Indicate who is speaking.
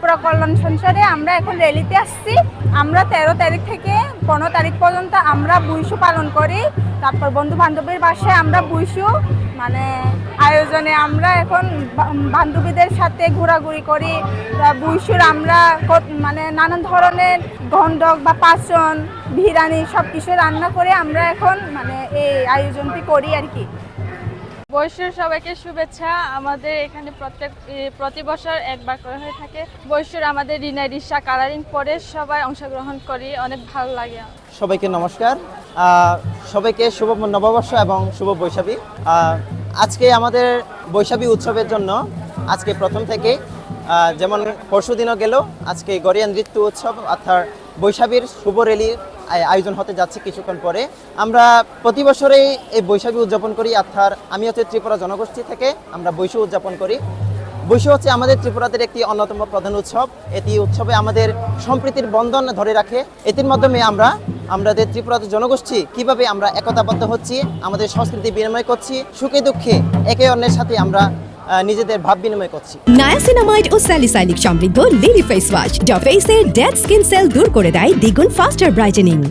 Speaker 1: ত্রিপুরা কল্যাণ সংসারে আমরা এখন র্যালিতে আসছি। আমরা 13 তারিখ থেকে 15 তারিখ পর্যন্ত আমরা বৈশু পালন করি। তারপর বন্ধু বান্ধবের বাসায় আমরা বৈশু মানে আয়োজনে আমরা এখন বান্ধবীদের সাথে ঘোরাঘুরি করি। বৈশুর আমরা মানে নানান ধরনের গন্ধক বা পাচন বিরিয়ানি সব কিছু রান্না করে আমরা এখন মানে এই আয়োজনটি করি আর কি।
Speaker 2: বৈশুর সবাইকে শুভেচ্ছা। আমাদের এখানে প্রতি বছর একবার করে হয়ে থাকে। বৈশুর আমাদের রিসা কালারিং পরে সবাই অংশগ্রহণ করি, অনেক ভালো লাগে।
Speaker 3: সবাইকে নমস্কার, সবাইকে শুভ নববর্ষ এবং শুভ বৈশাখী। আজকে আমাদের বৈশাখী উৎসবের জন্য আজকে প্রথম থেকে যেমন পরশু দিনও গেল, আজকে গড়িয়া নৃত্য উৎসব অর্থাৎ বৈশাখীর শুভ র্যালি আয়োজন হতে যাচ্ছে কিছুক্ষণ পরে। আমরা প্রতি বছরেই এই বৈশাখী উদযাপন করি, অর্থাৎ আমি হচ্ছে ত্রিপুরা জনগোষ্ঠী থেকে আমরা বৈশু উদযাপন করি। বৈশু হচ্ছে আমাদের ত্রিপুরাদের একটি অন্যতম প্রধান উৎসব। এটি উৎসবে আমাদের সম্প্রীতির বন্ধন ধরে রাখে। এটির মাধ্যমে আমাদের ত্রিপুরাদের জনগোষ্ঠী কিভাবে আমরা একতাবদ্ধ হচ্ছি, আমাদের সংস্কৃতি বিনিময় করছি, সুখে দুঃখে একে অন্যের সাথে আমরা নিজেদের ভাব বিনিময় করছি।
Speaker 4: নায়াসিনামাইড ও স্যালিসাইলিক সমৃদ্ধ লিলি ফেস ওয়াশ যা ফেসের ডেড স্কিন সেল দূর করে দেয় দ্বিগুণ ফাস্টার ব্রাইটেনিং।